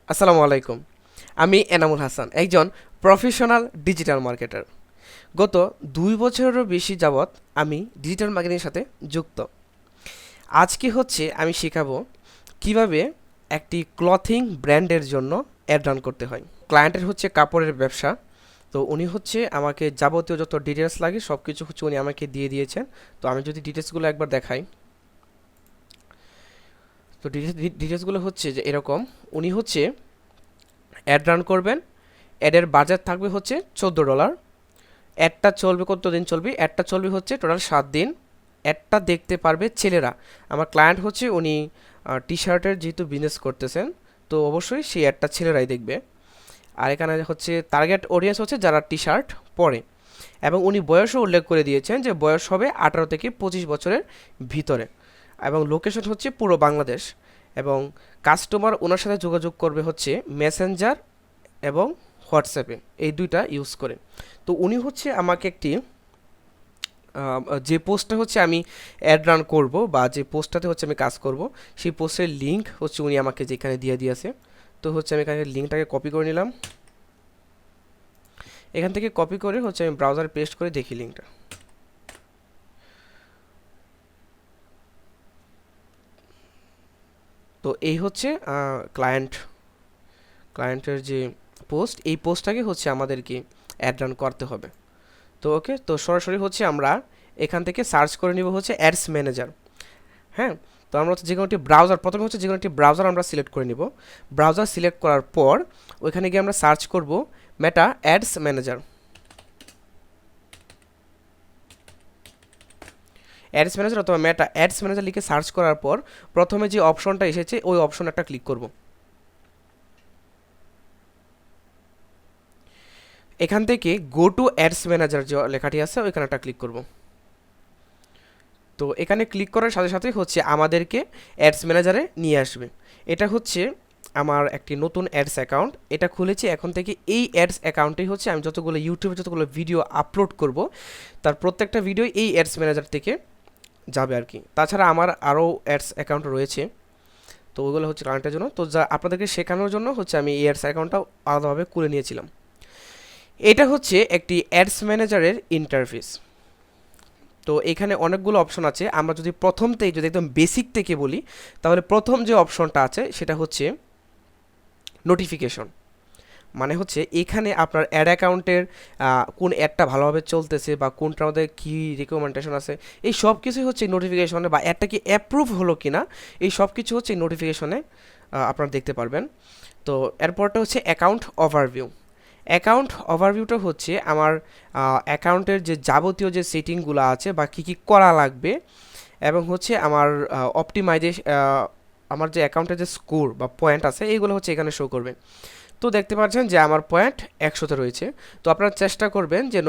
আসসালামু আলাইকুম। আমি এনামুল হাসান, একজন প্রফেশনাল ডিজিটাল মার্কেটার। গত ২ বছরেরও বেশি যাবৎ আমি ডিজিটাল মার্কেটিংয়ের সাথে যুক্ত। আজকে আমি শেখাবো কিভাবে একটি ক্লথিং ব্র্যান্ডের জন্য অ্যাড রান করতে হয়। ক্লায়েন্টের কাপড়ের ব্যবসা, তো উনি আমাকে যাবতীয় যত ডিটেলস লাগে সব কিছু উনি আমাকে দিয়ে দিয়েছেন। তো আমি যদি ডিটেলসগুলো একবার দেখাই, তো ডিটেলসগুলো যে এরকম। উনি অ্যাড রান করবেন। অ্যাডের বাজেট থাকবে $14। অ্যাডটা চলবে কতদিন চলবে? অ্যাডটা চলবে টোটাল 7 দিন। অ্যাডটা দেখতে পারবে ছেলেরা। আমার ক্লায়েন্ট উনি টি শার্টের যেহেতু বিজনেস করতেছেন, তো অবশ্যই সেই অ্যাডটা ছেলেরাই দেখবে। আর এখানে টার্গেট অডিয়েন্স যারা টি শার্ট পরে, এবং উনি বয়সও উল্লেখ করে দিয়েছেন যে বয়স হবে 18 থেকে 25 বছরের ভিতরে, এবং লোকেশন পুরো বাংলাদেশ। এবং কাস্টমার ওনার সাথে যোগাযোগ করবে মেসেঞ্জার এবং হোয়াটসঅ্যাপে, এই দুইটা ইউজ করে। তো উনি আমাকে একটি যে পোস্টটা আমি অ্যাড রান করব, বা যে পোস্টটাতে আমি কাজ করব, সেই পোস্টের লিঙ্ক উনি আমাকে যেখানে দিয়ে দিয়েছে। তো আমি এখানে লিঙ্কটাকে কপি করে নিলাম। এখান থেকে কপি করে আমি ব্রাউজারে পেস্ট করে দেখি লিঙ্কটা। তো এই ক্লায়েন্টের যে পোস্ট, এই পোস্টটাকে আমাদেরকে অ্যাড রান করতে হবে। তো ওকে, তো সরাসরি আমরা এখান থেকে সার্চ করে নিব অ্যাডস ম্যানেজার। হ্যাঁ, তো আমরা যে কোনো একটি ব্রাউজার, প্রথমে যে কোনো একটি ব্রাউজার আমরা সিলেক্ট করে নিব। ব্রাউজার সিলেক্ট করার পর ওইখানে গিয়ে আমরা সার্চ করব মেটা অ্যাডস ম্যানেজার। অ্যাডস ম্যানেজার অথবা মেটা অ্যাডস ম্যানেজার লিখে সার্চ করার পর প্রথমে যে অপশনটা এসেছে ওই অপশন একটা ক্লিক করব। এখান থেকে গো টু অ্যাডস ম্যানেজার যে লেখাটি আছে ওইখানে একটা ক্লিক করব। তো এখানে ক্লিক করার সাথে সাথে আমাদেরকে অ্যাডস ম্যানেজারে নিয়ে আসবে। এটা আমার একটি নতুন অ্যাডস অ্যাকাউন্ট, এটা খুলেছি। এখন থেকে এই অ্যাডস অ্যাকাউন্টেই আমি যতগুলো ইউটিউবে যতগুলো ভিডিও আপলোড করব, তার প্রত্যেকটা ভিডিও এই অ্যাডস ম্যানেজার থেকে যাবে আর কি। তাছাড়া আমার আরও অ্যাডস অ্যাকাউন্ট রয়েছে, তো ওইগুলো ক্লায়েন্টের জন্য। তো যা আপনাদেরকে শেখানোর জন্য আমি এই অ্যাডস অ্যাকাউন্টটাও আলাদাভাবে খুলে নিয়েছিলাম। এটা একটি অ্যাডস ম্যানেজারের ইন্টারফেস। তো এখানে অনেকগুলো অপশন আছে। আমরা যদি যদি একদম বেসিক থেকে বলি, তাহলে প্রথম যে অপশনটা আছে সেটা নোটিফিকেশন। মানে এখানে আপনার অ্যাড অ্যাকাউন্টের কোন অ্যাডটা ভালোভাবে চলতেছে বা কোনটার মধ্যে কী রিকমেন্ডেশন আছে, এই সব কিছুই নোটিফিকেশনে, বা অ্যাডটা কি অ্যাপ্রুভ হলো কি না, এই সব কিছু নোটিফিকেশনে আপনারা দেখতে পারবেন। তো এরপরটা অ্যাকাউন্ট ওভারভিউ। অ্যাকাউন্ট ওভারভিউটা আমার অ্যাকাউন্টের যে যাবতীয় যে সেটিংগুলো আছে বা কী কী করা লাগবে, এবং আমার আমার যে অ্যাকাউন্টের যে স্কোর বা পয়েন্ট আছে এইগুলো এখানে শো করবে। তো দেখতে পাচ্ছেন যে আমার পয়েন্ট 100তে রয়েছে। তো আপনারা চেষ্টা করবেন যেন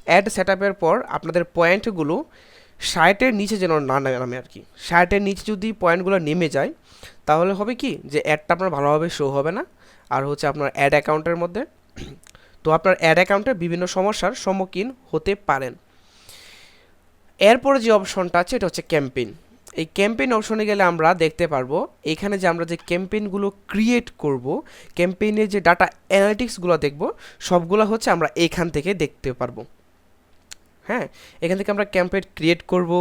অ্যাড সেট আপের পর আপনাদের পয়েন্টগুলো 60-এর নিচে যেন না নামে আর কি। 60-এর নিচে যদি পয়েন্টগুলো নেমে যায়, তাহলে হবে কি যে অ্যাডটা আপনার ভালোভাবে শো হবে না, আর আপনার অ্যাড অ্যাকাউন্টের মধ্যে। তো আপনার অ্যাড অ্যাকাউন্টে বিভিন্ন সমস্যার সম্মুখীন হতে পারেন। এরপরে যে অপশনটা আছে এটা ক্যাম্পেইন। এই ক্যাম্পেইন অপশনে গেলে আমরা দেখতে পারবো এখানে যে আমরা যে ক্যাম্পেইনগুলো ক্রিয়েট করব, ক্যাম্পেইনের যে ডাটা অ্যানালিটিক্সগুলো দেখব, সবগুলো আমরা এখান থেকে দেখতে পারবো। হ্যাঁ, এখান থেকে আমরা ক্যাম্পেইন ক্রিয়েট করব,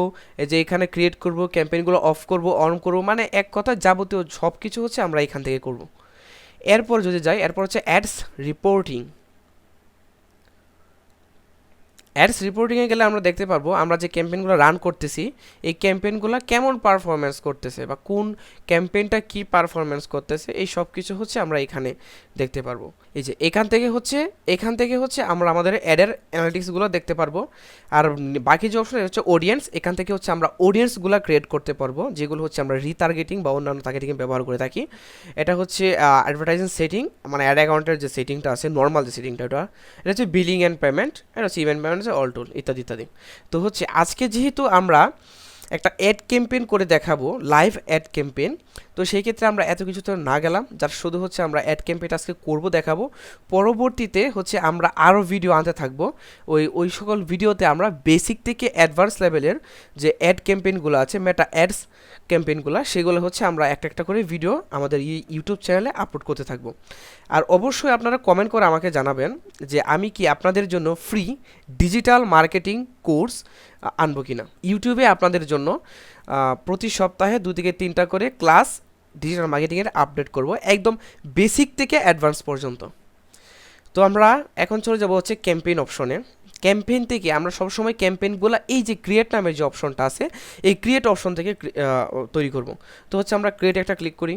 এই যে এখানে ক্রিয়েট করব, ক্যাম্পেইনগুলো অফ করব, অন করব, মানে এক কথা যাবতীয় সব কিছু আমরা এখান থেকে করব। এরপর যদি যাই, এরপর অ্যাডস রিপোর্টিং। অ্যাডস রিপোর্টিংয়ে গেলে আমরা দেখতে পারবো আমরা যে ক্যাম্পেইনগুলো রান করতেছি, এই ক্যাম্পেইনগুলো কেমন পারফরমেন্স করতেছে, বা কোন ক্যাম্পেইনটা কি পারফরমেন্স করতেছে, এই সব কিছু আমরা এখানে দেখতে পারবো। এই যে এখান থেকে আমরা আমাদের অ্যাডের অ্যানালিটিক্সগুলো দেখতে পারবো। আর বাকি যে অপশন অডিয়েন্স, এখান থেকে আমরা অডিয়েন্সগুলো ক্রিয়েট করতে পারবো, যেগুলো আমরা রিটার্গেটিং বা অন্যান্য টার্গেটিং ব্যবহার করে থাকি। এটা অ্যাডভার্টাইজিং সেটিং, মানে অ্যাড অ্যাকাউন্টের যে সেটিংটা আছে, নর্মাল যে সেটিংটা, এটা বিলিং অ্যান্ড পেমেন্ট, এটা ইভেন্ট পেমেন্ট, অল টুল ইত্যাদি ইত্যাদি। তো আজকে যেহেতু আমরা একটা অ্যাড ক্যাম্পেইন করে দেখাবো, লাইভ অ্যাড ক্যাম্পেইন, তো সেই ক্ষেত্রে আমরা এত কিছু তো না গেলাম, যার শুধু হচ্ছে আমরা অ্যাড ক্যাম্পেইন আজকে করব, দেখাবো। পরবর্তীতে হচ্ছে আমরা আরও ভিডিও আনতে থাকবো। ওই সকল ভিডিওতে আমরা বেসিক থেকে অ্যাডভান্স লেভেলের যে অ্যাড ক্যাম্পেইনগুলো আছে, মেটা অ্যাডস ক্যাম্পেইনগুলো, সেগুলো হচ্ছে আমরা একটা একটা করে ভিডিও আমাদের ইউটিউব চ্যানেলে আপলোড করতে থাকবো। আর অবশ্যই আপনারা কমেন্ট করে আমাকে জানাবেন যে আমি কি আপনাদের জন্য ফ্রি ডিজিটাল মার্কেটিং কোর্স আনবো কিনা। ইউটিউবে আপনাদের জন্য প্রতি সপ্তাহে 2 থেকে 3টা করে ক্লাস ডিজিটাল মার্কেটিংয়ের আপডেট করব, একদম বেসিক থেকে অ্যাডভান্স পর্যন্ত। তো আমরা এখন চলে যাব হচ্ছে ক্যাম্পেইন অপশনে। ক্যাম্পেইন থেকে আমরা সবসময় ক্যাম্পেইনগুলো এই যে ক্রিয়েট নামের যে অপশনটা আছে, এই ক্রিয়েট অপশন থেকে তৈরি করব। তো হচ্ছে আমরা ক্রিয়েট একটা ক্লিক করি।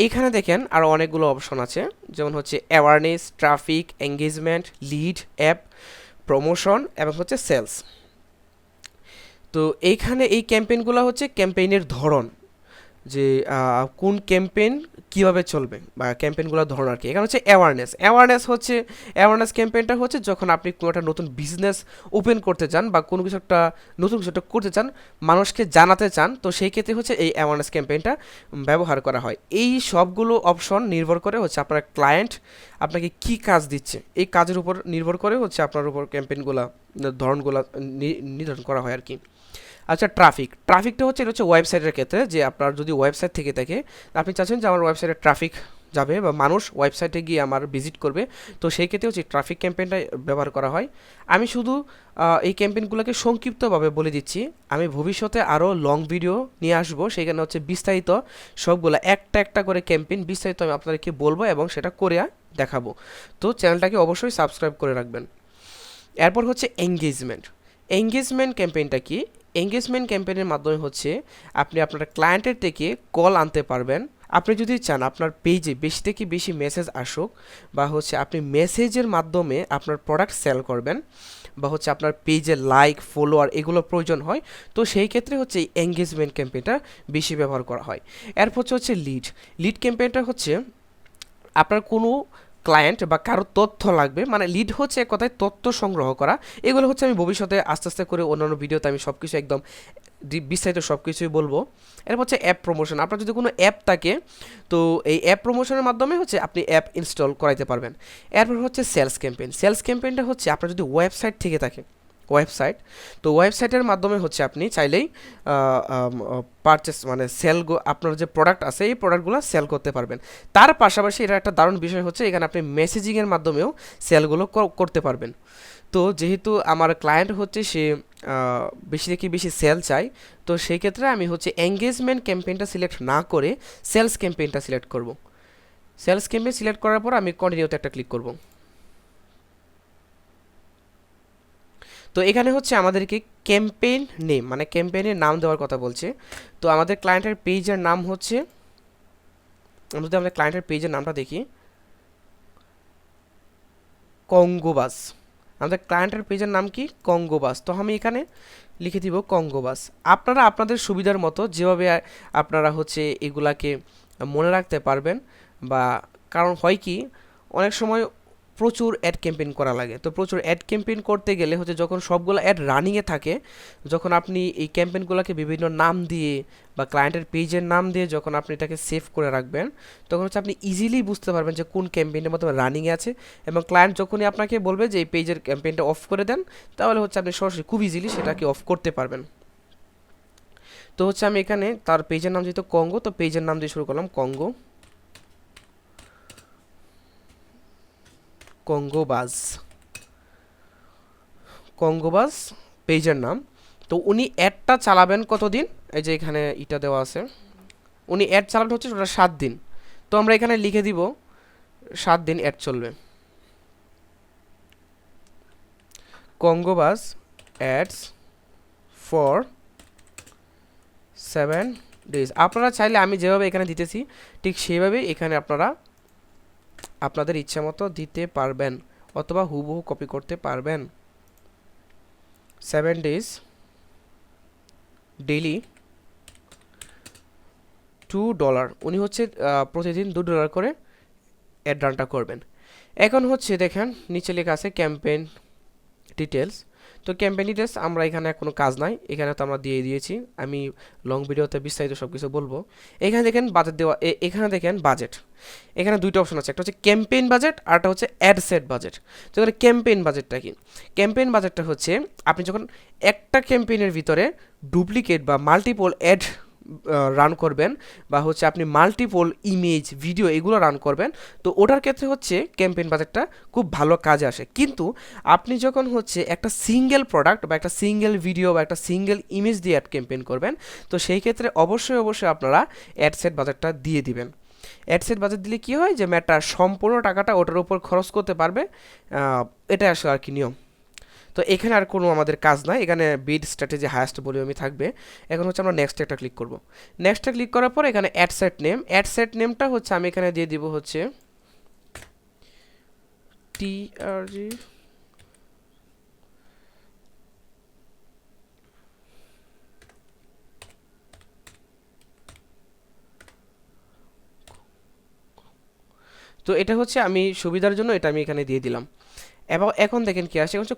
এইখানে দেখেন আরও অনেকগুলো অপশন আছে, যেমন হচ্ছে awareness, traffic, engagement, lead, app promotion এবং হচ্ছে সেলস। তো এইখানে এই ক্যাম্পেইনগুলো হচ্ছে ক্যাম্পেইনের ধরন, যে কোন ক্যাম্পেইন কীভাবে চলবে বা ক্যাম্পেইনগুলোর ধরন আর কি। এখানে হচ্ছে অ্যাওয়ারনেস ক্যাম্পেইনটা হচ্ছে যখন আপনি কোনো একটা নতুন বিজনেস ওপেন করতে চান বা কোনো কিছু একটা নতুন কিছু একটা করতে চান, মানুষকে জানাতে চান, তো সেই ক্ষেত্রে হচ্ছে এই অ্যাওয়ারনেস ক্যাম্পেইনটা ব্যবহার করা হয়। এই সবগুলো অপশন নির্ভর করে হচ্ছে আপনার ক্লায়েন্ট আপনাকে কী কাজ দিচ্ছে, এই কাজের উপর নির্ভর করে হচ্ছে আপনার উপর ক্যাম্পেইনগুলো ধরনগুলো নির্ধারণ করা হয় আর কি। আচ্ছা, ট্রাফিকটা হচ্ছে, এটা হচ্ছে ওয়েবসাইটের ক্ষেত্রে, যে আপনার যদি ওয়েবসাইট থেকে থাকে, আপনি চাচ্ছেন যে আমার ওয়েবসাইটে ট্রাফিক যাবে বা মানুষ ওয়েবসাইটে গিয়ে আমার ভিজিট করবে, তো সেই ক্ষেত্রে হচ্ছে ট্রাফিক ক্যাম্পেইনটা ব্যবহার করা হয়। আমি শুধু এই ক্যাম্পেইনগুলোকে সংক্ষিপ্তভাবে বলে দিচ্ছি, আমি ভবিষ্যতে আরও লং ভিডিও নিয়ে আসবো, সেখানে হচ্ছে বিস্তারিত সবগুলো একটা একটা করে ক্যাম্পেইন বিস্তারিত আমি আপনাদেরকে বলবো এবং সেটা করে দেখাবো। তো চ্যানেলটাকে অবশ্যই সাবস্ক্রাইব করে রাখবেন। এরপর হচ্ছে এঙ্গেজমেন্ট ক্যাম্পেইনটা কি? এঙ্গেজমেন্ট ক্যাম্পেইনের মাধ্যমে হচ্ছে আপনি আপনার ক্লায়েন্টের থেকে কল আনতে পারবেন। আপনি যদি চান আপনার পেজে বেশি থেকে বেশি মেসেজ আসুক, বা হচ্ছে আপনি মেসেজের মাধ্যমে আপনার প্রোডাক্ট সেল করবেন, বা হচ্ছে আপনার পেজে লাইক, ফলোয়ার এগুলো প্রয়োজন হয়, তো সেই ক্ষেত্রে হচ্ছে এই এঙ্গেজমেন্ট ক্যাম্পেইনটা বেশি ব্যবহার করা হয়। এরপর হচ্ছে লিড ক্যাম্পেইনটা হচ্ছে আপনার কোনো ক্লায়েন্ট বা কারো তথ্য লাগবে, মানে লিড হচ্ছে এক কথায় তথ্য সংগ্রহ করা। এগুলো হচ্ছে আমি ভবিষ্যতে আস্তে আস্তে করে অন্যান্য ভিডিওতে আমি সব কিছু একদম বিস্তারিত সব কিছুই বলবো। এরপর হচ্ছে অ্যাপ প্রমোশন। আপনার যদি কোনো অ্যাপ থাকে, তো এই অ্যাপ প্রমোশনের মাধ্যমে হচ্ছে আপনি অ্যাপ ইনস্টল করাইতে পারবেন। এরপর হচ্ছে সেলস ক্যাম্পেইনটা হচ্ছে আপনার যদি ওয়েবসাইট থেকে থাকে, তো ওয়েবসাইটের মাধ্যমে হচ্ছে আপনি চাইলেই পারচেস মানে আপনার যে প্রোডাক্ট আছে এই প্রোডাক্টগুলো সেল করতে পারবেন। তার পাশাপাশি এটা একটা দারুণ বিষয় হচ্ছে এখানে আপনি মেসেজিংয়ের মাধ্যমেও সেলগুলো করতে পারবেন। তো যেহেতু আমার ক্লায়েন্ট হচ্ছে সে বেশি থেকে বেশি সেল চাই, তো সেই ক্ষেত্রে আমি হচ্ছে এঙ্গেজমেন্ট ক্যাম্পেইনটা সিলেক্ট না করে সেলস ক্যাম্পেইনটা সিলেক্ট করব। সেলস ক্যাম্পেইন সিলেক্ট করার পর আমি কন্টিনিউতে একটা ক্লিক করব। তো এখানে হচ্ছে আমাদেরকে ক্যাম্পেইন নেম, মানে ক্যাম্পেইনের নাম দেওয়ার কথা বলছে। তো আমাদের ক্লায়েন্টের পেজের নাম হচ্ছে, আমরা যদি আমাদের ক্লায়েন্টের পেজের নামটা দেখি, কঙ্গোবাস। আমাদের ক্লায়েন্টের পেজের নাম কি? কঙ্গোবাস। তো আমি এখানে লিখে দিব কঙ্গোবাস। আপনারা আপনাদের সুবিধার মতো যেভাবে আপনারা হচ্ছে এগুলাকে মনে রাখতে পারবেন, বা কারণ হয় কি অনেক সময় প্রচুর অ্যাড ক্যাম্পেইন করা লাগে, তো প্রচুর অ্যাড ক্যাম্পেইন করতে গেলে হচ্ছে যখন সবগুলো অ্যাড রানিংয়ে থাকে, যখন আপনি এই ক্যাম্পেইনগুলোকে বিভিন্ন নাম দিয়ে বা ক্লায়েন্টের পেজের নাম দিয়ে যখন আপনি এটাকে সেভ করে রাখবেন, তখন হচ্ছে আপনি ইজিলি বুঝতে পারবেন যে কোন ক্যাম্পেইনের মাধ্যমে রানিংয়ে আছে, এবং ক্লায়েন্ট যখনই আপনাকে বলবে যে এই পেজের ক্যাম্পেইনটা অফ করে দেন, তাহলে হচ্ছে আপনি সরাসরি খুব ইজিলি সেটাকে অফ করতে পারবেন। তো হচ্ছে আমি এখানে তার পেজের নাম যেহেতু কঙ্গো, তো পেজের নাম দিয়ে শুরু করলাম কঙ্গোবাজ পেজের নাম। তো উনি অ্যাডটা চালাবেন কতদিন, এই যে এখানে এটা দেওয়া আছে, উনি অ্যাড চালাবেন হচ্ছে ওটা 7 দিন। তো আমরা এখানে লিখে দিব 7 দিন অ্যাড চলবে। কঙ্গোবাজ অ্যাডস ফর 7 ডেজ। আপনারা চাইলে আমি যেভাবে এখানে দিতেছি ঠিক সেইভাবে এখানে আপনারা আপনাদের ইচ্ছা মতো দিতে পারবেন, অথবা হুবহু কপি করতে পারবেন। 7 ডেজ ডেইলি $2। উনি হচ্ছে প্রতিদিন $2 করে অ্যাড রানটা করবেন। এখন হচ্ছে দেখেন নিচে লেখা আছে ক্যাম্পেইন ডিটেলস। তো ক্যাম্পেইন ডিটেলস আমরা এখানে কোনো কাজ নাই, এখানে তো আমরা দিয়ে দিয়েছি। আমি লং ভিডিওতে বিস্তারিত সব কিছু বলবো। এখানে দেখেন বাজেট দেওয়া, এখানে দেখেন বাজেট, এখানে দুইটা অপশন আছে, একটা হচ্ছে ক্যাম্পেইন বাজেট আর একটা হচ্ছে অ্যাড সেট বাজেট। তো এখানে ক্যাম্পেইন বাজেটটা কি? ক্যাম্পেইন বাজেটটা হচ্ছে আপনি যখন একটা ক্যাম্পেইনের ভিতরে ডুপ্লিকেট বা মাল্টিপল অ্যাড রান করবেন, বা হচ্ছে আপনি মাল্টিপল ইমেজ ভিডিও এগুলো রান করবেন, তো ওটার ক্ষেত্রে হচ্ছে ক্যাম্পেইন বাজেটটা খুব ভালো কাজে আসে। কিন্তু আপনি যখন হচ্ছে একটা সিঙ্গেল প্রোডাক্ট বা একটা সিঙ্গেল ভিডিও বা একটা সিঙ্গেল ইমেজ দিয়ে অ্যাড ক্যাম্পেইন করবেন, তো সেই ক্ষেত্রে অবশ্যই আপনারা অ্যাড সেট বাজেটটা দিয়ে দিবেন। অ্যাড সেট বাজেট দিলে কী হয় যে ম্যাটার সম্পূর্ণ টাকাটা ওটার উপর খরচ করতে পারবে, এটা আসলে আর কি নিয়ম। তো এখানে আর কোনো আমাদের কাজ নাই, এখানে বিড স্ট্র্যাটেজি হায়েস্ট ভলিউমই থাকবে। এখন হচ্ছে আমরা নেক্সট একটা ক্লিক করব। নেক্সটে ক্লিক করার পর এখানে অ্যাড সেট নেমটা হচ্ছে আমি এখানে দিয়ে দিব হচ্ছে টিআরজি। তো এটা হচ্ছে আমি সুবিধার জন্য এটা আমি এখানে দিয়ে দিলাম। এবং এখন দেখেন কি আসে হচ্ছে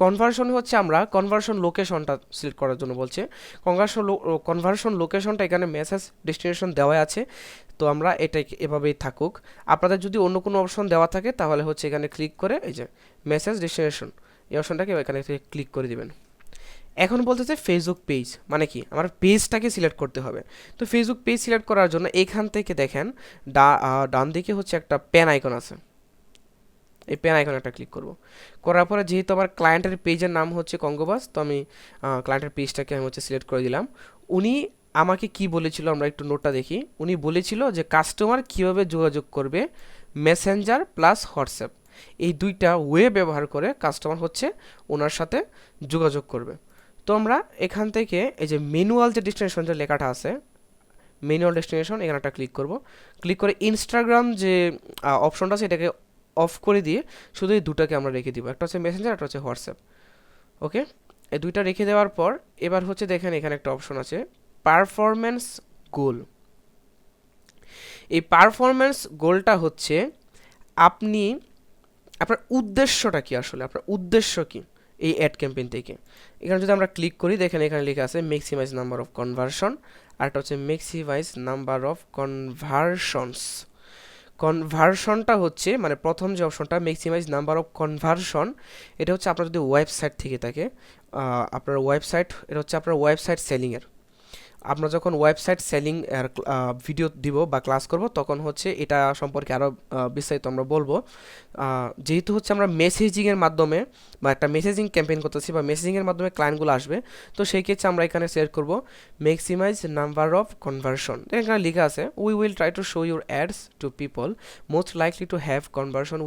কনভার্সন হচ্ছে আমরা কনভার্সন লোকেশনটা সিলেক্ট করার জন্য বলছে। কনভার্সন লোকেশনটা এখানে মেসেজ ডেস্টিনেশন দেওয়া আছে, তো আমরা এটাই এভাবেই থাকুক। আপনাদের যদি অন্য কোনো অপশন দেওয়া থাকে তাহলে হচ্ছে এখানে ক্লিক করে এই যে মেসেজ ডেস্টিনেশন এই অপশনটাকে এখানে ক্লিক করে দিবেন। এখন বলতেছে ফেসবুক পেজ, মানে কি আমার পেজটাকে সিলেক্ট করতে হবে। তো ফেসবুক পেজ সিলেক্ট করার জন্য এখান থেকে দেখেন ডান দিকে হচ্ছে একটা পেন আইকন আছে, এই পেন আইকন একটা ক্লিক করব। করার পরে যেহেতু আমার ক্লায়েন্টের পেজের নাম হচ্ছে কঙ্গোবাস, তো আমি ক্লায়েন্টের পেজটাকে আমি হচ্ছে সিলেক্ট করে দিলাম। উনি আমাকে কি বলেছিল আমরা একটু নোটটা দেখি। উনি বলেছিল যে কাস্টমার কিভাবে যোগাযোগ করবে মেসেঞ্জার প্লাস হোয়াটসঅ্যাপ, এই দুইটা ওয়ে ব্যবহার করে কাস্টমার হচ্ছে ওনার সাথে যোগাযোগ করবে। তো আমরা এখান থেকে এই যে ম্যানুয়াল যে ডেস্টিনেশন যে লেখাটা আছে, ম্যানুয়াল ডেস্টিনেশন এখানে একটা ক্লিক করব। ক্লিক করে ইনস্টাগ্রাম যে অপশনটা আছে এটাকে অফ করে দিয়ে শুধু এই দুটাকে আমরা রেখে দিব, একটা হচ্ছে মেসেঞ্জার, একটা হচ্ছে হোয়াটসঅ্যাপ। ওকে, এই দুইটা রেখে দেওয়ার পর এবার হচ্ছে দেখেন এখানে একটা অপশন আছে পারফরম্যান্স গোল। এই পারফরম্যান্স গোলটা হচ্ছে আপনি আপনার উদ্দেশ্যটা কি, আসলে আপনার উদ্দেশ্য কি এই অ্যাড ক্যাম্পেইন থেকে। এখানে যদি আমরা ক্লিক করি দেখেন এখানে লেখা আছে ম্যাক্সিমাইজ নাম্বার অফ কনভার্সন, আর একটা হচ্ছে ম্যাক্সিমাইজ নাম্বার অফ কনভার্সনস। কনভার্সনটা হচ্ছে মানে প্রথম যে অপশনটা ম্যাক্সিমাইজ নাম্বার অফ কনভার্সন, এটা হচ্ছে আপনার যদি ওয়েবসাইট থেকে থাকে, আপনার ওয়েবসাইট, এটা হচ্ছে আপনার ওয়েবসাইট সেলিংয়ের। আমরা যখন ওয়েবসাইট সেলিং এর ভিডিও দিব বা ক্লাস করব তখন হচ্ছে এটা সম্পর্কে আরও বিস্তারিত আমরা বলবো। যেহেতু হচ্ছে আমরা মেসেজিংয়ের মাধ্যমে বা একটা মেসেজিং ক্যাম্পেইন করতেছি বা মেসেজিংয়ের মাধ্যমে ক্লায়েন্টগুলো আসবে, তো সেই ক্ষেত্রে আমরা এখানে সিলেক্ট করব ম্যাক্সিমাইজ নাম্বার অফ কনভার্সন। এখানে লেখা আছে we will try to show your ads to people most likely to have conversion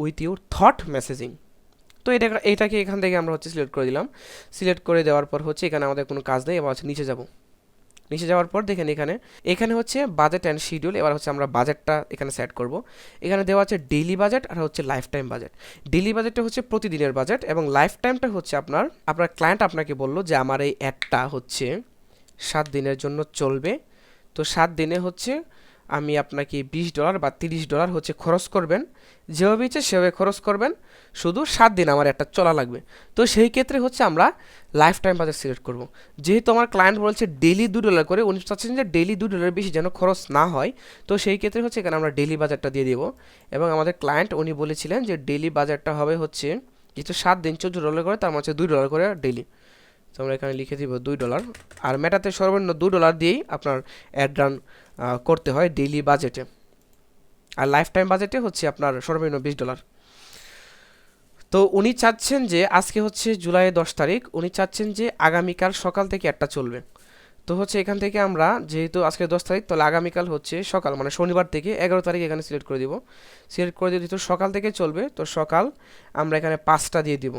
with your thought messaging. তো এটাকে এখান থেকে আমরা হচ্ছে সিলেক্ট করে দিলাম। সিলেক্ট করে দেওয়ার পর হচ্ছে এখানে আমাদের কোনো কাজ নেই, এবার হচ্ছে নিচে যাব। নিচে যাওয়ার পর দেখেন এখানে হচ্ছে বাজেট অ্যান্ড শিডিউল। এবার হচ্ছে আমরা বাজেটটা এখানে সেট করব। এখানে দেওয়া আছে ডেইলি বাজেট আর হচ্ছে লাইফ টাইম বাজেট। ডেইলি বাজেটটা হচ্ছে প্রতিদিনের বাজেট এবং লাইফ টাইমটা হচ্ছে আপনার ক্লায়েন্ট আপনাকে বললো যে আমার এই অ্যাডটা হচ্ছে 7 দিনের জন্য চলবে। তো 7 দিনে হচ্ছে আমি আপনাকে $20 বা $30 হচ্ছে খরচ করবেন, যেভাবে ইচ্ছে সেভাবে খরচ করবেন, শুধু 7 দিন আমার একটা চলা লাগবে। তো সেই ক্ষেত্রে হচ্ছে আমরা লাইফ টাইম বাজেট সিলেক্ট করব। যেহেতু আমার ক্লায়েন্ট বলছে ডেইলি $2 করে, উনি চাচ্ছেন যে ডেইলি $2 বেশি যেন খরচ না হয়, তো সেই ক্ষেত্রে হচ্ছে এখানে আমরা ডেইলি বাজেটটা দিয়ে দেবো। এবং আমাদের ক্লায়েন্ট উনি বলেছিলেন যে ডেইলি বাজেটটা হবে হচ্ছে যেহেতু 7 দিন $14 করে, তার মানে হচ্ছে $2 করে ডেইলি। তো আমরা এখানে লিখে দিব $2, আর মেটাতে সর্বনিম্ন $2 দিয়েই আপনার অ্যাড রান করতে হয় ডেইলি বাজেটে, আর লাইফ টাইম বাজেটে হচ্ছে আপনার সর্বনিম্ন $20। তো উনি চাচ্ছেন যে আজকে হচ্ছে জুলাই 10 তারিখ, উনি চাচ্ছেন যে আগামীকাল সকাল থেকে একটা চলবে। তো হচ্ছে এখান থেকে আমরা যেহেতু আজকে 10 তারিখ, তাহলে আগামীকাল হচ্ছে সকাল মানে শনিবার থেকে 11 তারিখ এখানে সিলেক্ট করে দিব। সিলেক্ট করে দিয়ে যেহেতু সকাল থেকে চলবে, তো সকাল আমরা এখানে 5টা দিয়ে দিব।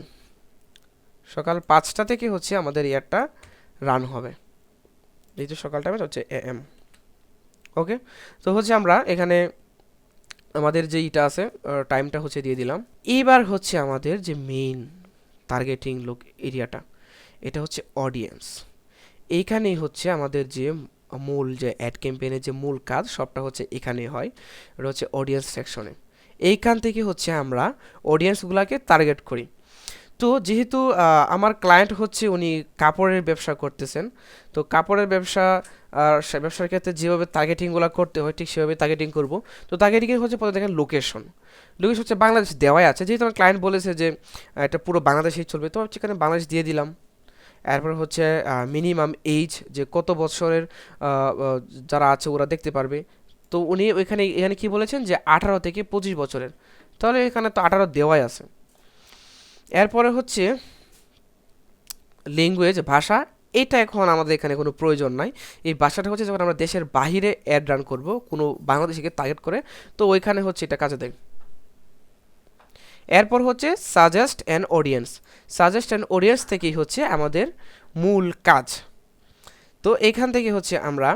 সকাল 5টা থেকে হচ্ছে আমাদের ইয়ারটা রান হবে, যেহেতু সকাল টাইমে হচ্ছে AM। ওকে, তো হচ্ছে আমরা এখানে আমাদের যে ইটা আছে টাইমটা হচ্ছে দিয়ে দিলাম। এবার হচ্ছে আমাদের যে মেইন টার্গেটিং লোক এরিয়াটা, এটা হচ্ছে অডিয়েন্স। এইখানেই হচ্ছে আমাদের যে মূল যে অ্যাড ক্যাম্পেইনের যে মূল কাজ সবটা হচ্ছে এখানে হয়, এটা হচ্ছে অডিয়েন্স সেকশনে। এইখান থেকে হচ্ছে আমরা অডিয়েন্সগুলোকে টার্গেট করি। তো যেহেতু আমার ক্লায়েন্ট হচ্ছে উনি কাপড়ের ব্যবসা করতেছেন, তো কাপড়ের ব্যবসা আর সে ব্যবসার ক্ষেত্রে যেভাবে টার্গেটিংগুলো করতে হয় ঠিক সেভাবে টার্গেটিং করব। তো টার্গেটিংয়ের হচ্ছে প্রথমে দেখেন লোকেশন, লোকেশন হচ্ছে বাংলাদেশ দেওয়াই আছে, যেহেতু আমার ক্লায়েন্ট বলেছে যে এটা পুরো বাংলাদেশেই চলবে, তো সেখানে বাংলাদেশ দিয়ে দিলাম। এরপর হচ্ছে মিনিমাম এইজ, যে কত বছরের যারা আছে ওরা দেখতে পারবে। তো উনি ওইখানে এখানে কি বলেছেন যে 18 থেকে 25 বছরের, তাহলে এখানে তো 18 দেওয়াই আছে। এরপরে হচ্ছে ল্যাঙ্গুয়েজ, ভাষা, এটা এখন আমাদের এখানে কোনো প্রয়োজন নাই। এই ভাষাটা হচ্ছে যখন আমরা দেশের বাহিরে অ্যাড রান করব কোনো বাংলাদেশিকে টার্গেট করে, তো ওইখানে হচ্ছে এটা কাজে দেয়। এরপর হচ্ছে suggest an audience, suggest an audience থেকেই হচ্ছে আমাদের মূল কাজ। তো এখান থেকে হচ্ছে আমরা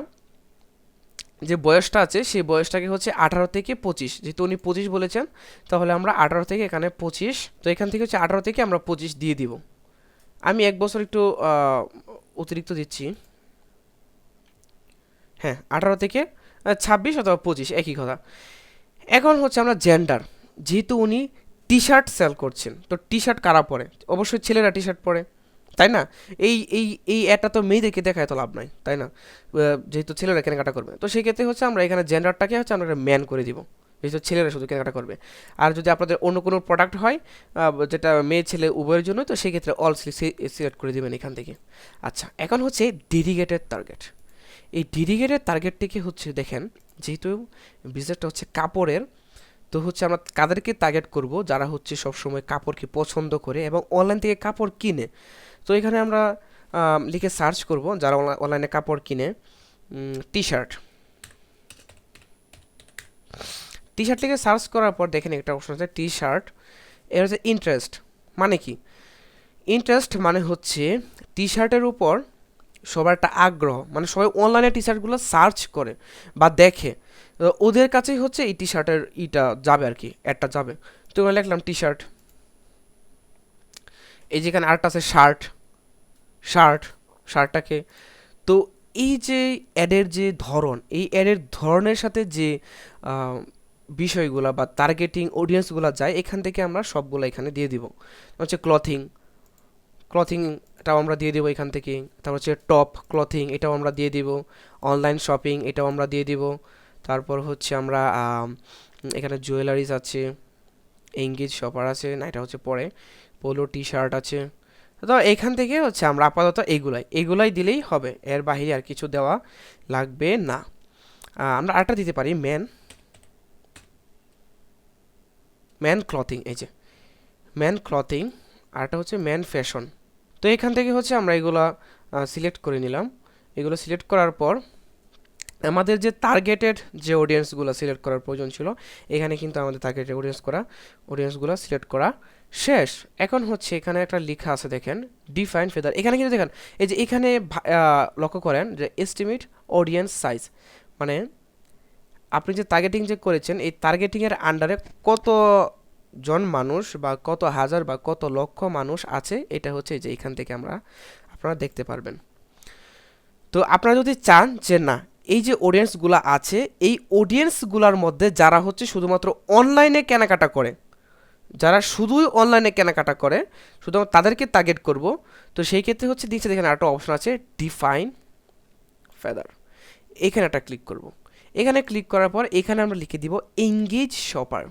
যে বয়সটা আছে সেই বয়সটাকে হচ্ছে 18 থেকে 25, যেহেতু উনি 25 বলেছেন, তাহলে আমরা 18 থেকে এখানে 25, তো এখান থেকে হচ্ছে 18 থেকে আমরা 25 দিয়ে দিব। আমি 1 বছর একটু অতিরিক্ত দিচ্ছি, হ্যাঁ 18 থেকে 26 অথবা 25 একই কথা। এখন হচ্ছে আমরা জেন্ডার, যেহেতু উনি টি শার্ট সেল করছেন, তো টি শার্ট কারা পরে, অবশ্যই ছেলেরা টি শার্ট পরে, তাই না? এই এই এই অ্যাডটা তো মেয়েদেরকে দেখায় তো লাভ নাই, তাই না? যেহেতু ছেলেরা কেনাকাটা করবে, তো সেই ক্ষেত্রে হচ্ছে আমরা এখানে জেন্ডারটাকে হচ্ছে আমরা ম্যান করে দিব, যেহেতু ছেলেরা শুধু কেনাকাটা করবে। আর যদি আপনাদের অন্য কোনো প্রোডাক্ট হয় যেটা মেয়ে ছেলে উভয়ের জন্য, তো সেই ক্ষেত্রে অল সিলেক্ট করে দেবেন এখান থেকে। আচ্ছা, এখন হচ্ছে ডেডিকেটেড টার্গেট। এই ডেডিকেটেড টার্গেটটিকে হচ্ছে দেখেন, যেহেতু বিজনেসটা হচ্ছে কাপড়ের, তো হচ্ছে আমরা কাদেরকে টার্গেট করব, যারা হচ্ছে সবসময় কাপড়কে পছন্দ করে এবং অনলাইন থেকে কাপড় কিনে। তো এখানে আমরা লিখে সার্চ করব যারা অনলাইনে কাপড় কিনে, টি শার্ট, টি শার্ট লিখে সার্চ করার পর দেখেন একটা অপশন আছে টি শার্ট। এর হচ্ছে ইন্টারেস্ট, মানে কি? ইন্টারেস্ট মানে হচ্ছে টি শার্টের উপর সবার একটা আগ্রহ, মানে সবাই অনলাইনে টি শার্টগুলো সার্চ করে বা দেখে, তো ওদের কাছেই হচ্ছে এই টি শার্টের ইটা যাবে আর কি, অ্যাডটা যাবে। তো এখানে লিখলাম টি শার্ট, এই যেখানে আরেকটা আছে শার্ট, শার্ট, শার্টটাকে, তো এই যে অ্যাডের যে ধরন, এই অ্যাডের ধরনের সাথে যে বিষয়গুলো বা টার্গেটিং অডিয়েন্সগুলো যায়, এখান থেকে আমরা সবগুলো এখানে দিয়ে দিব। হচ্ছে ক্লথিং, ক্লথিং এটাও আমরা দিয়ে দেবো এখান থেকে। তারপর হচ্ছে টপ ক্লথিং, এটাও আমরা দিয়ে দিব। অনলাইন শপিং, এটাও আমরা দিয়ে দিব। তারপর হচ্ছে আমরা এখানে জুয়েলারিজ আছে, এঙ্গেজ শপার আছে, না এটা হচ্ছে পরে, পোলো টি শার্ট আছে। তো এখান থেকে হচ্ছে আমরা আপাতত এগুলাই দিলেই হবে, এর বাইরে আর কিছু দেওয়া লাগবে না। আমরা আরেকটা দিতে পারি ম্যান, ম্যান ক্লথিং, এই যে ম্যান ক্লথিং, আরেকটা হচ্ছে ম্যান ফ্যাশন। তো এখান থেকে হচ্ছে আমরা এগুলা সিলেক্ট করে নিলাম। এগুলো সিলেক্ট করার পর আমাদের যে টার্গেটেড যে অডিয়েন্সগুলো সিলেক্ট করার প্রয়োজন ছিল, এখানে কিন্তু আমাদের টার্গেটেড অডিয়েন্সগুলো সিলেক্ট করা শেষ। এখন হচ্ছে এখানে একটা লেখা আছে দেখেন, ডিফাইন ফেদার। এখানে কিন্তু দেখেন এই যে এখানে লক্ষ্য করেন যে এস্টিমেট অডিয়েন্স সাইজ, মানে আপনি যে টার্গেটিং যে করেছেন এই টার্গেটিংয়ের আন্ডারে কত জন মানুষ বা কত হাজার বা কত লক্ষ মানুষ আছে, এটা হচ্ছে যে এখান থেকে আপনারা দেখতে পারবেন। তো আপনারা যদি চান যে না, এই যে অডিয়েন্সগুলো আছে এই অডিয়েন্সগুলোর মধ্যে যারা হচ্ছে শুধুমাত্র অনলাইনে কেনাকাটা করে, যারা শুধুই অনলাইনে কেনাকাটা করে, শুধুমাত্র তাদেরকে টার্গেট করব, তো সেই ক্ষেত্রে হচ্ছে দিচ্ছে দেখেন আরেকটা অপশন আছে ডিফাইন ফেদার, এখানে একটা ক্লিক করব। এখানে ক্লিক করার পর এখানে আমরা লিখে দিব এঙ্গেজ শপার।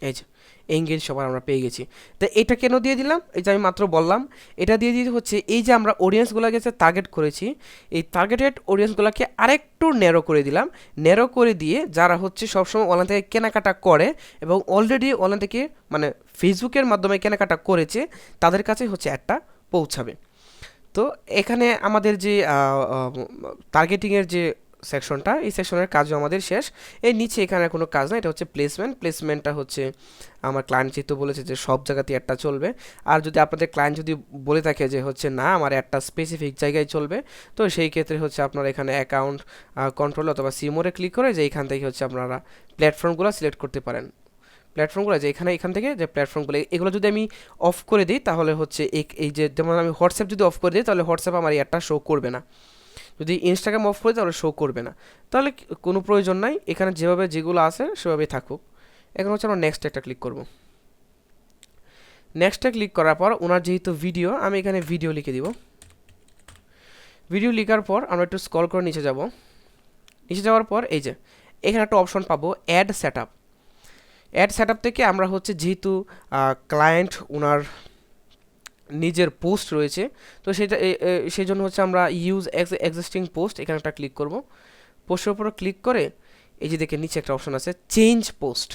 এই যে এঙ্গেজ সবার আমরা পেয়ে গেছি। তো এটা কেন দিয়ে দিলাম, এই যে আমি মাত্র বললাম, এটা দিয়ে দিতে হচ্ছে এই যে আমরা অডিয়েন্সগুলোকে যে টার্গেট করেছি, এই টার্গেটেড অডিয়েন্সগুলোকে আরেকটু ন্যারো করে দিলাম। ন্যারো করে দিয়ে যারা হচ্ছে সবসময় অনলাইন থেকে কেনাকাটা করে এবং অলরেডি অনলাইন থেকে মানে ফেসবুকের মাধ্যমে কেনাকাটা করেছে, তাদের কাছে হচ্ছে একটা পৌঁছাবে। তো এখানে আমাদের যে টার্গেটিংয়ের যে সেকশনটা, এই সেকশনের কাজও আমাদের শেষ। এই নিচে এখানে কোনো কাজ না, এটা হচ্ছে প্লেসমেন্ট। প্লেসমেন্টটা হচ্ছে আমার ক্লায়েন্ট যেহেতু বলেছে যে সব জায়গাতেই একটা চলবে, আর যদি আপনাদের ক্লায়েন্ট যদি বলে থাকে যে হচ্ছে না আমার একটা স্পেসিফিক জায়গায় চলবে, তো সেই ক্ষেত্রে হচ্ছে আপনারা এখানে অ্যাকাউন্ট কন্ট্রোল অথবা সিমোরে ক্লিক করে যে এইখান থেকে হচ্ছে আপনারা প্ল্যাটফর্মগুলো সিলেক্ট করতে পারেন। প্ল্যাটফর্মগুলো যে এখান থেকে যে প্ল্যাটফর্মগুলো এগুলো যদি আমি অফ করে দিই তাহলে হচ্ছে এই যে যেমন আমি হোয়াটসঅ্যাপ যদি অফ করে দিই তাহলে হোয়াটসঅ্যাপ আমার এই অ্যাডটা শো করবে না, যদি ইনস্টাগ্রাম অফ করে তাহলে শো করবে না, তাহলে কোনো প্রয়োজন নাই, এখানে যেভাবে যেগুলো আছে সেভাবেই থাকুক। এখন হচ্ছে আমরা নেক্সট একটা ক্লিক করব। নেক্সটে ক্লিক করার পর ওনার যেহেতু ভিডিও, আমি এখানে ভিডিও লিখে দিব। ভিডিও লেখার পর আমরা একটু স্ক্রল করে নিচে যাব। নিচে যাওয়ার পর এই যে এখানে একটা অপশন পাবো অ্যাড সেটআপ। অ্যাড সেটআপ থেকে আমরা হচ্ছে যেহেতু ক্লায়েন্ট ওনার নিজের পোস্ট রয়েছে, তো সেটা সেই জন্য হচ্ছে আমরা ইউজ এক্সিস্টিং পোস্ট এখানে একটা ক্লিক করব। পোস্টের উপর ক্লিক করে এই যে দেখে নিচে একটা অপশন আছে চেঞ্জ পোস্ট,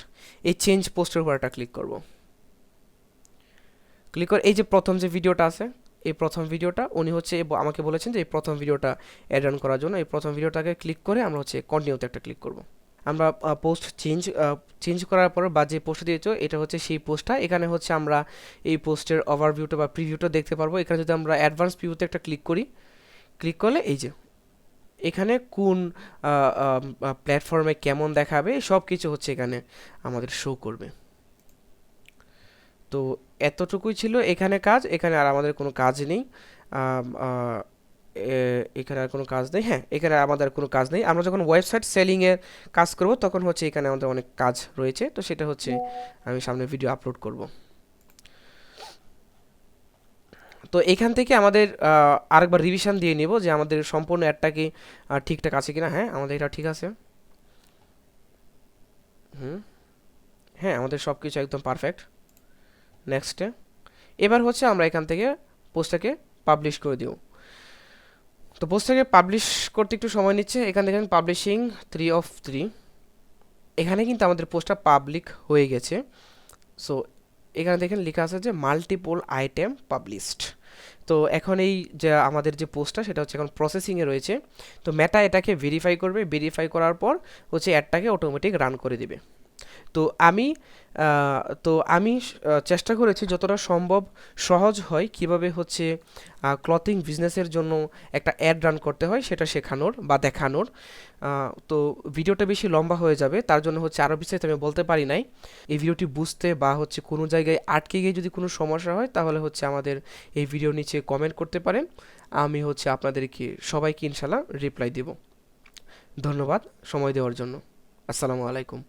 এই চেঞ্জ পোস্টের উপর একটা ক্লিক করব। ক্লিক করে এই যে প্রথম যে ভিডিওটা আছে, এই প্রথম ভিডিওটা উনি হচ্ছে আমাকে বলেছেন যে এই প্রথম ভিডিওটা অ্যাড অন করার জন্য, এই প্রথম ভিডিওটাকে ক্লিক করে আমরা হচ্ছে কন্টিনিউতে একটা ক্লিক করব। আমরা পোস্ট চেঞ্জ করার পর বা যে পোস্ট দিয়েছো এটা হচ্ছে সেই পোস্টটা, এখানে হচ্ছে আমরা এই পোস্টের ওভারভিউটা বা প্রিভিউটা দেখতে পারবো। এখানে যদি আমরা অ্যাডভান্স প্রিভিউতে একটা ক্লিক করি, ক্লিক করলে এই যে এখানে কোন প্ল্যাটফর্মে কেমন দেখাবে সব কিছু হচ্ছে এখানে আমাদের শো করবে। তো এতটুকুই ছিল এখানে কাজ, এখানে আর আমাদের কোনো কাজ নেই। এখানে আর কোনো কাজ নেই, হ্যাঁ এখানে আমাদের কোনো কাজ নেই। আমরা যখন ওয়েবসাইট সেলিংয়ের কাজ করব তখন হচ্ছে এখানে আমাদের অনেক কাজ রয়েছে, তো সেটা হচ্ছে আমি সামনে ভিডিও আপলোড করব। তো এখান থেকে আমাদের আরেকবার রিভিশন দিয়ে নেব যে আমাদের সম্পূর্ণ অ্যাডটা কি ঠিকঠাক আছে কিনা। হ্যাঁ আমাদের এটা ঠিক আছে, হ্যাঁ আমাদের সব কিছু একদম পারফেক্ট। নেক্সটে এবার হচ্ছে আমরা এখান থেকে পোস্টটাকে পাবলিশ করে দিব। তো পোস্টটাকে পাবলিশ করতে একটু সময় নিচ্ছে। এখান থেকে পাবলিশিং 3/3, এখানে কিন্তু আমাদের পোস্টটা পাবলিক হয়ে গেছে। সো এখানে দেখেন লেখা আছে যে মাল্টিপল আইটেম পাবলিশড। তো এখন এই যে আমাদের যে পোস্টটা সেটা হচ্ছে এখন প্রসেসিংয়ে রয়েছে। তো মেটা এটাকে ভেরিফাই করবে, ভেরিফাই করার পর হচ্ছে অ্যাডটাকে অটোমেটিক রান করে দিবে। তো আমি চেষ্টা করেছি যতটা সম্ভব সহজ হয় কিভাবে হচ্ছে ক্লথিং বিজনেসের জন্য একটা অ্যাড রান করতে হয় সেটা শেখানোর বা দেখানোর। তো ভিডিওটা বেশি লম্বা হয়ে যাবে, তার জন্য হচ্ছে আরও বিস্তারিত আমি বলতে পারি নাই। এই ভিডিওটি বুঝতে বা হচ্ছে কোনো জায়গায় আটকে গিয়ে যদি কোনো সমস্যা হয় তাহলে হচ্ছে আমাদের এই ভিডিওর নিচে কমেন্ট করতে পারেন, আমি হচ্ছে আপনাদেরকে সবাইকে ইনশাল্লাহ রিপ্লাই দেব। ধন্যবাদ সময় দেওয়ার জন্য। আসসালামু আলাইকুম।